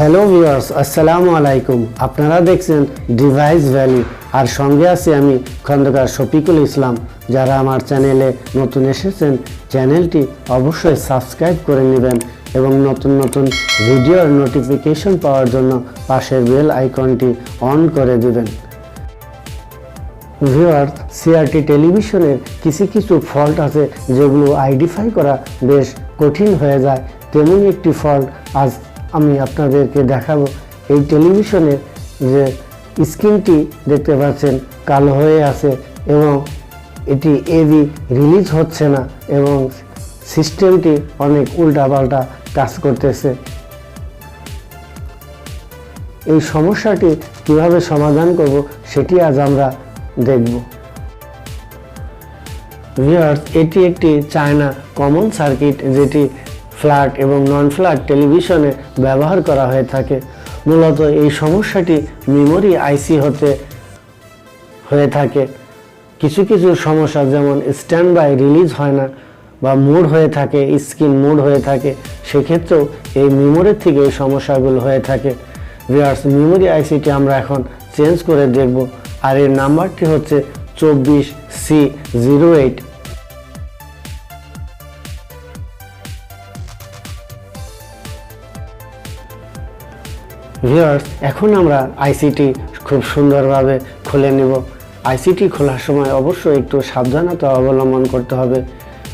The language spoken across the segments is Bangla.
হ্যালো ভিউয়ার্স, আসসালামু আলাইকুম। আপনারা দেখছেন ডিভাইস ভ্যালি, আর সঙ্গে আছি আমি খন্দকার শফিকুল ইসলাম। যারা আমার চ্যানেলে নতুন এসেছেন, চ্যানেলটি অবশ্যই সাবস্ক্রাইব করে নেবেন এবং নতুন নতুন ভিডিওর নোটিফিকেশন পাওয়ার জন্য পাশের বেল আইকনটি অন করে দিবেন। ভিউয়ার্স, সিআরটি টেলিভিশনের কিছু ফল্ট আছে যেগুলো আইডেন্টিফাই করা বেশ কঠিন হয়ে যায়। তেমনি একটি ফল্ট আজ আমি আপনাদেরকে দেখাবো। এই টেলিভিশনের যে স্ক্রিনটি দেখতে পাচ্ছেন কালো হয়ে আছে এবং এটি এবি রিলিজ হচ্ছে না এবং সিস্টেমটি অনেক উল্টাপাল্টা কাজ করতেছে। এই সমস্যাটি কিভাবে সমাধান করব সেটি আজ আমরা দেখব। ভিউয়ার্স, এটি একটি চায়না কমন সার্কিট যেটি ফ্ল্যাট এবং নন ফ্ল্যাট টেলিভিশনে ব্যবহার করা হয়ে থাকে। মূলত এই সমস্যাটি মেমোরি আইসি হয়ে থাকে। কিছু সমস্যা যেমন স্ট্যান্ড বাই রিলিজ হয় না বা মুড হয়ে থাকে, স্ক্রিন মুড হয়ে থাকে, সেক্ষেত্রেও এই মেমোরির থেকে এই সমস্যাগুলো হয়ে থাকে। ভিউয়ার্স, মেমোরি আইসিটি আমরা এখন চেঞ্জ করে দেখব, আর এর নাম্বারটি হচ্ছে 24C08। ভিউয়ার্স, এখন আমরা আইসিটি খুব সুন্দরভাবে খুলে নেব। আইসিটি খোলার সময় অবশ্যই একটু সাবধানতা অবলম্বন করতে হবে।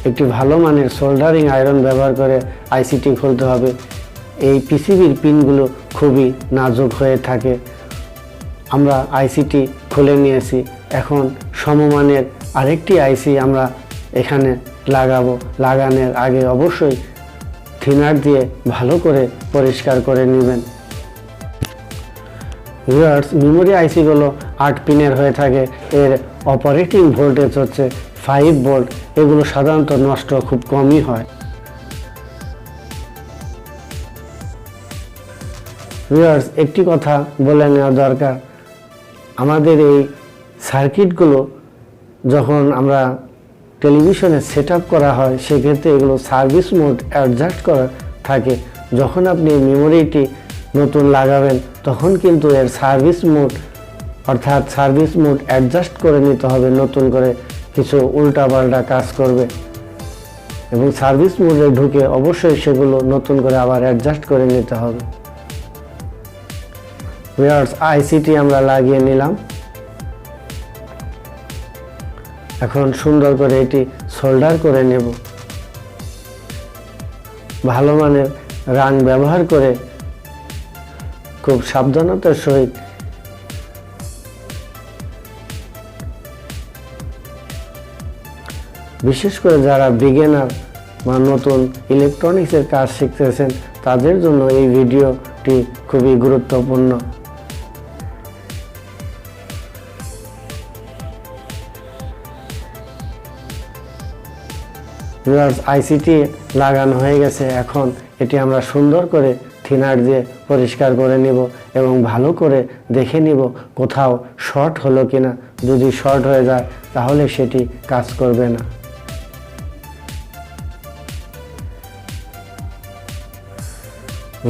একটি ভালো মানের সোল্ডারিং আয়রন ব্যবহার করে আইসিটি খুলতে হবে। এই পিসিবির পিনগুলো খুবই নাজুক হয়ে থাকে। আমরা আইসিটি খুলে নিয়েছি। এখন সমমানের আরেকটি আইসি আমরা এখানে লাগাবো। লাগানোর আগে অবশ্যই থিনার দিয়ে ভালো করে পরিষ্কার করে নেবেন। ভিউয়ার্স, মেমোরি আইসিগুলো 8 পিনের হয়ে থাকে। এর অপারেটিং ভোল্টেজ হচ্ছে 5 ভোল্ট। এগুলো সাধারণত নষ্ট খুব কমই হয়। ভিউয়ার্স, একটি কথা বলে নেওয়া দরকার, আমাদের এই সার্কিটগুলো যখন আমরা টেলিভিশনে সেট আপ করা হয় সেক্ষেত্রে এগুলো সার্ভিস মোড অ্যাডজাস্ট করা থাকে। যখন আপনি মেমোরিটি নতুন লাগাবেন তখন কিন্তু এর সার্ভিস মোড অ্যাডজাস্ট করে নিতে হবে। নতুন করে কিছু উল্টাপাল্টা কাজ করবে এবং সার্ভিস মোডে ঢুকে অবশ্যই সেগুলো নতুন করে আবার অ্যাডজাস্ট করে নিতে হবে। ভিউয়ার্স, আইসিটি আমরা লাগিয়ে নিলাম। এখন সুন্দর করে এটি সোল্ডার করে নেব। ভালো মানের রাং ব্যবহার করে খুব সাবধানতার সহিত বিশেষ করে যারা বিগিনার বা নতুন ইলেকট্রনিক্সের কাজ শিখতেছেন তাদের জন্য এই ভিডিওটি খুবই গুরুত্বপূর্ণ। ভিউয়ার্স, আইসিটি লাগানো হয়ে গেছে। এখন এটি আমরা সুন্দর করে থিনার দিয়ে পরিষ্কার করে নিব এবং ভালো করে দেখে নিব কোথাও শর্ট হলো কিনা। যদি শর্ট হয়ে যায় তাহলে সেটি কাজ করবে না।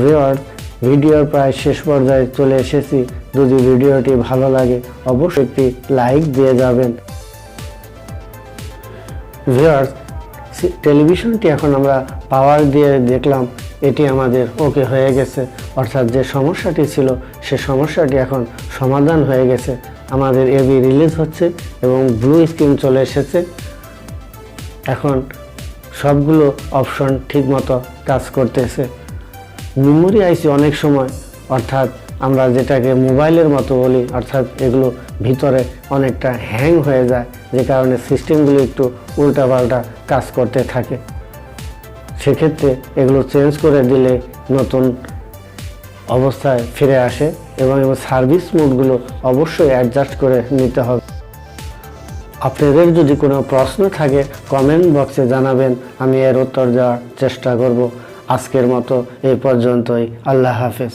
ভিউয়ার্স, ভিডিওর প্রায় শেষ পর্যায়ে চলে এসেছি। যদি ভিডিওটি ভালো লাগে অবশ্যই একটি লাইক দিয়ে যাবেন। ভিউয়ার্স, টেলিভিশনটি এখন আমরা পাওয়ার দিয়ে দেখলাম, এটি আমাদের ওকে হয়ে গেছে। অর্থাৎ যে সমস্যাটি ছিল সে সমস্যাটি এখন সমাধান হয়ে গেছে। আমাদের এবি রিলিজ হচ্ছে এবং ব্লু স্ক্রিন চলে এসেছে। এখন সবগুলো অপশন ঠিকমতো কাজ করতেছে। মেমোরি আইসি অনেক সময় অর্থাৎ আমরা যেটাকে মোবাইলের মতো বলি, অর্থাৎ এগুলো ভিতরে অনেকটা হ্যাং হয়ে যায়, যে কারণে সিস্টেমগুলো একটু উল্টাপাল্টা কাজ করতে থাকে। সেক্ষেত্রে এগুলো চেঞ্জ করে দিলে নতুন অবস্থায় ফিরে আসে এবং সার্ভিস মোডগুলো অবশ্যই অ্যাডজাস্ট করে নিতে হবে। আপনাদের যদি কোনো প্রশ্ন থাকে কমেন্ট বক্সে জানাবেন, আমি এর উত্তর দেওয়ার চেষ্টা করব। আজকের মতো এই পর্যন্তই। আল্লাহ হাফেজ।